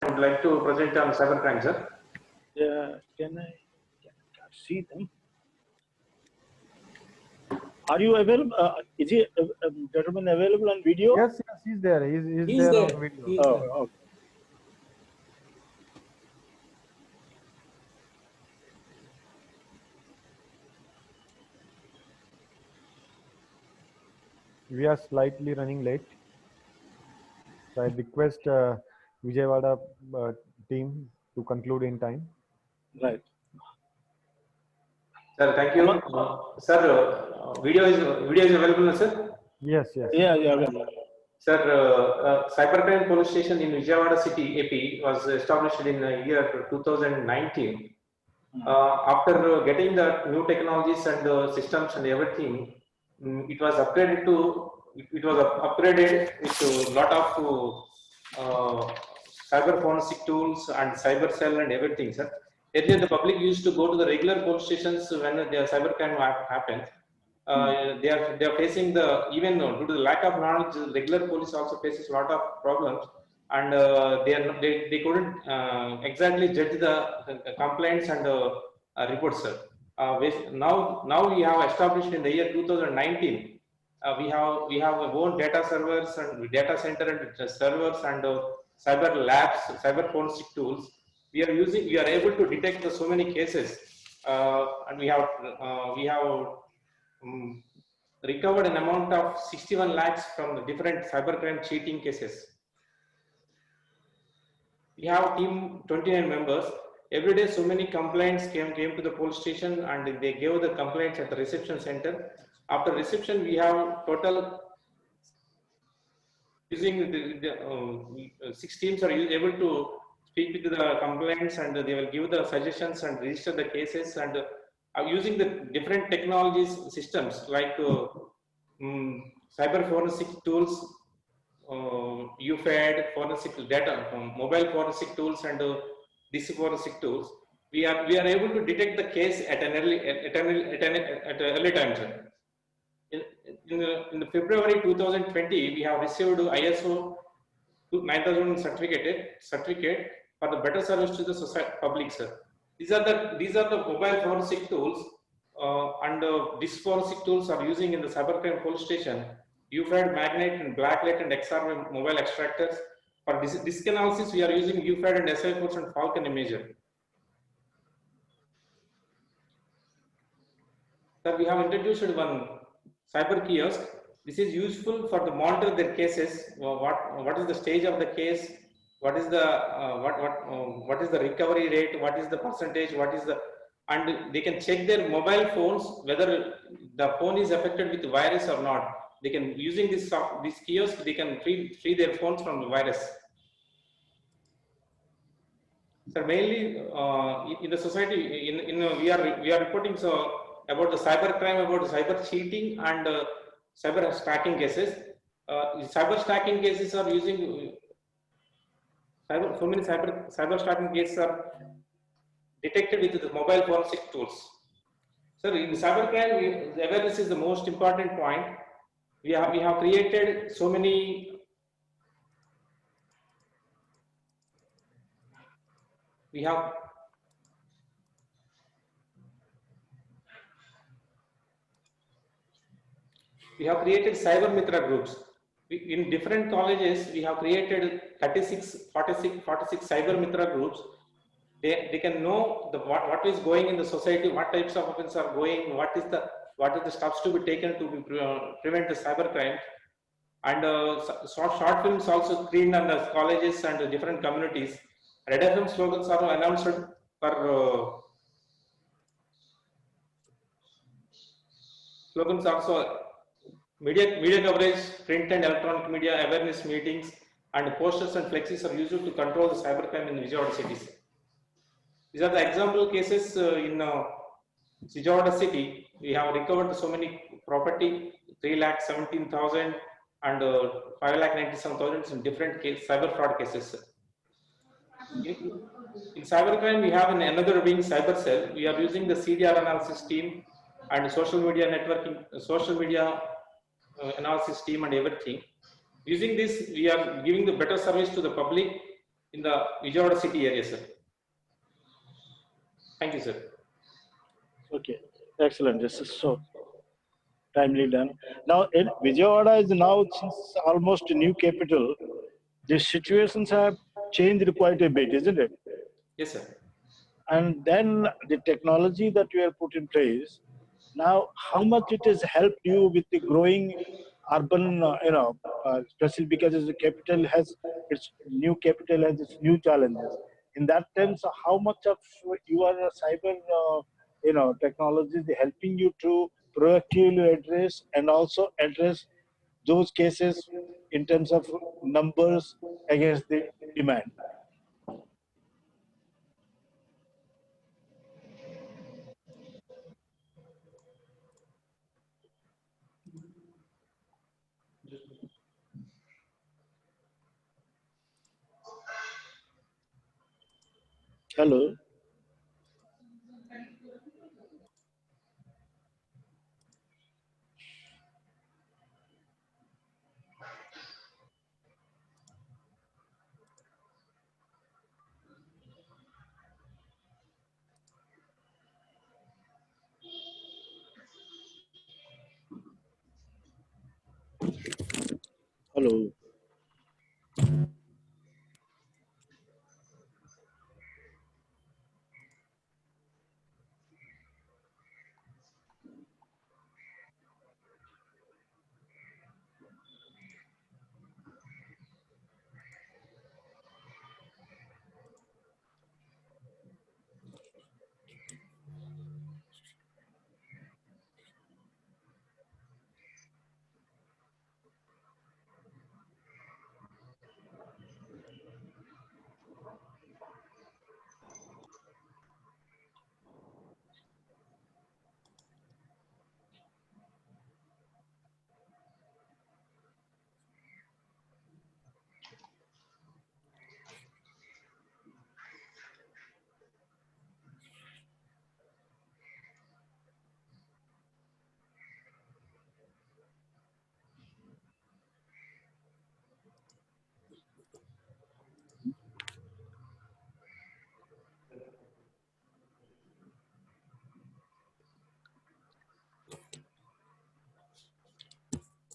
would like to present on cybercrime, sir. Can I see them? Are you available? Is he gentleman available on video? Yes, he's there. He's there on video. He's there. Okay. We are slightly running late. So I request Vijayawada team to conclude in time. Right. Sir, thank you. Sir, video is available, sir? Yes. Yeah. Sir, Cybercrime Police Station in Vijayawada City, AP was established in the year 2019. After getting the new technologies and the systems and everything, it was upgraded with a lot of cyber forensic tools and cyber cell and everything, sir. Earlier, the public used to go to the regular police stations when the cybercrime happened. They are facing even due to the lack of knowledge, the regular police also faces a lot of problems, and they couldn't exactly judge the complaints and reports, sir. Now we have established in the year 2019. We have our own data servers and data center and servers and cyber labs, cyber forensic tools. We are able to detect so many cases, and we have recovered an amount of 61 lakhs from the different cybercrime cheating cases. We have a team 29 members. Every day, so many complaints came to the police station, and they gave the complaints at the reception center. After reception, we have total using the 6 teams are able to speak with the complaints, and they will give the suggestions and register the cases, and using the different technologies systems like cyber forensic tools, UFAD forensic data, mobile forensic tools, and DC forensic tools. We are able to detect the case at an early time, sir. In the February 2020, we have received ISO 9000 certificate for the better service to the society public, sir. These are the mobile forensic tools, and these forensic tools are using in the cybercrime police station. UFAD, Magnet, and Blacklight and XR mobile extractors. For disk analysis, we are using UFAD and SI Force and Falcon Imager. Sir, we have introduced one cyber kiosk. This is useful for the monitor their cases. What is the stage of the case? What is the what is the recovery rate? What is the percentage? And they can check their mobile phones whether the phone is affected with virus or not. They can, using this kiosk, they can free their phones from the virus. So mainly in the society, we are reporting about the cyber crime, about the cyber cheating and cyber stacking cases. Cyber stacking cases are using so many cyber stacking cases are detected with the mobile forensic tools. So in cybercrime, the awareness is the most important point. We have created so many we have created cyber mitra groups. In different colleges, we have created 46 cyber mitra groups. They can know what is going in the society, what types of offenses are going, what is the steps to be taken to prevent the cyber crime. And short films also screened on the colleges and the different communities. Red FM slogans are announced for slogans also. Media coverage, print and electronic media awareness meetings, and posters and flexes are used to control the cybercrime in Vijayawada cities. These are the example cases in Vijayawada city. We have recovered so many property, 3,17,000 and 5,97,000 in different cyber fraud cases. In cybercrime, we have another wing, cyber cell. We are using the CDR analysis team and social media networking, social media analysis team and everything. Using this, we are giving the better service to the public in the Vijayawada city area, sir. Thank you, sir. Okay, excellent. This is so timely done. Now, Vijayawada is now since almost a new capital. The situations have changed quite a bit, isn't it? Yes, sir. And then the technology that you have put in place, now how much it has helped you with the growing urban, especially because the capital has its new capital has its new challenges. In that sense, how much of your cyber, technology is helping you to proactively address and also address those cases in terms of numbers against the demand? Hello. Hello.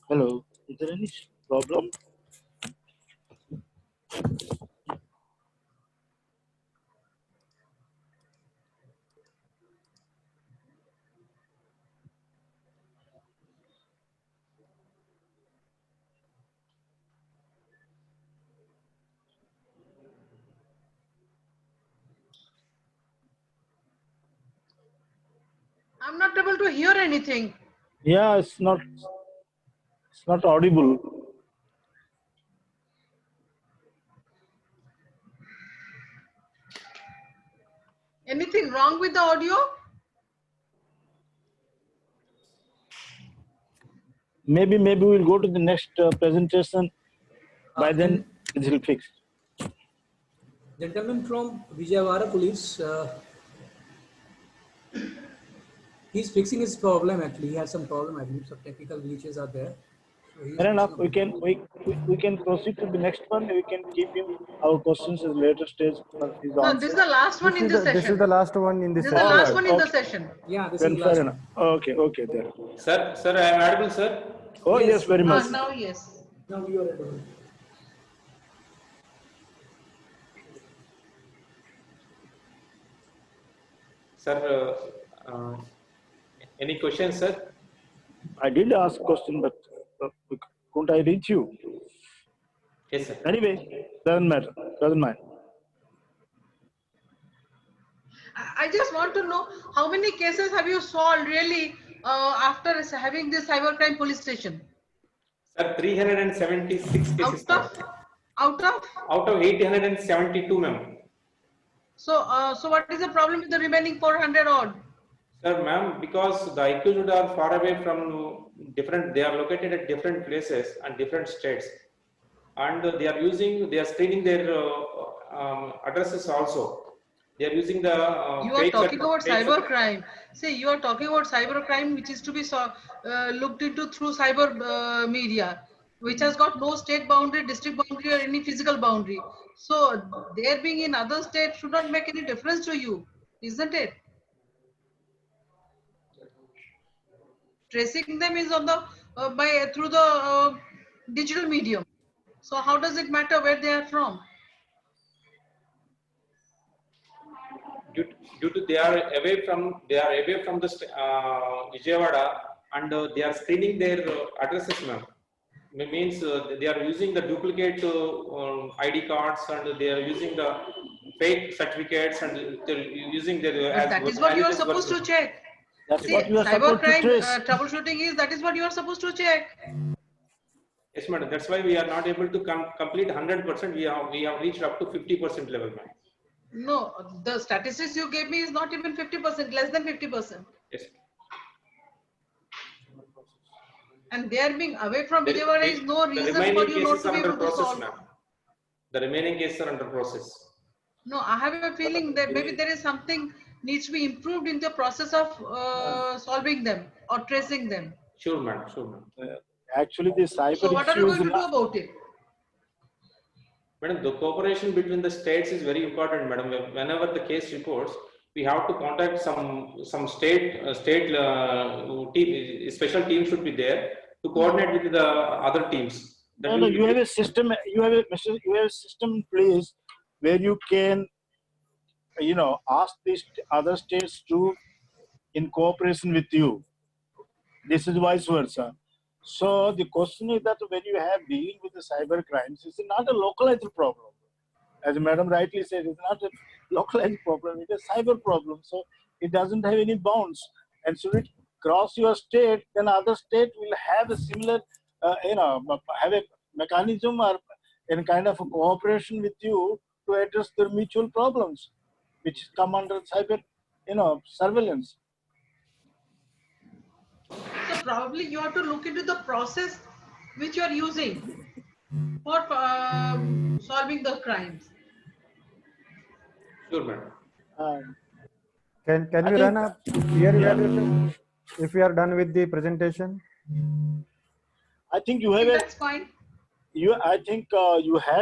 Hello. Is there any problem? I'm not able to hear anything. Yeah, it's not audible. Anything wrong with the audio? Maybe we'll go to the next presentation. By then it will fix. Gentleman from Vijayawada police, he's fixing his problem actually. He has some problem, I believe. Some technical glitches are there. So he's Fair enough. fixing We can proceed to the next one. We can keep him our questions at later stage for his No, answer. this is the last one in this This is session. the last one in this This is the session. last one in the Okay. session. Yeah, this Then is fair last enough. one. Okay, there. Sir, I am audible, sir. Oh yes, very much. Now, yes. Now you are able. Sir, any questions, sir? I did ask question, but couldn't I reach you? Yes, sir. Anyway, doesn't matter. Doesn't matter. I just want to know how many cases have you solved really after having this cybercrime police station? Sir, 376 cases. Out of? Out of 872, ma'am. So, so what is the problem with the remaining 400 odd? Sir, ma'am, because the accused are far away from different, they are located at different places and different states. And they are screening their addresses also. They are using the You are talking about cybercrime. See, you are talking about cybercrime, which is to be looked into through cyber media. which has got no state boundary, district boundary, or any physical boundary. So their being in other states should not make any difference to you, isn't it? Tracing them is on the through the digital medium. So how does it matter where they are from? Due to they are away from the Vijayawada, and they are screening their addresses, ma'am. Means they are using the duplicate ID cards, and they are using the fake certificates, and they're using their. But that is what you are supposed to check. That's See, what you are supposed to cybercrime trace. troubleshooting is, that is what you are supposed to check. Yes, madam. That's why we are not able to complete 100%. We have reached up to 50% level, ma'am. No, the statistics you gave me is not even 50%, less than 50%. Yes. And they are being away from The- Vijayawada the- is no the reason remaining for you not cases to are be under able to process, solve. ma'am. The remaining cases are under process. No, I have a feeling that maybe there is something needs to be improved in the process of solving them or tracing them. Sure, madam. Sure, madam. Actually, the cyber So what are you issues. going to do about it? Madam, the cooperation between the states is very important, madam. Whenever the case reports, we have to contact some state team. Special team should be there to coordinate with the other teams. That No, will you have a system. You have a system in place where you can, ask these other states to, in cooperation with you. This is vice versa. So the question is that when you have dealing with the cyber crimes, it's not a localized problem. As Madam rightly said, it's not a localized problem, it's a cyber problem. So it doesn't have any bounds. And should it cross your state, then other state will have a similar, have a mechanism or in kind of a cooperation with you to address their mutual problems, which come under cyber, surveillance. So probably you have to look into the process which you are using for solving the crimes. Sure, madam. Can I we think- run a peer evaluation if we are done with the presentation? I think you I have think a, that's fine. you have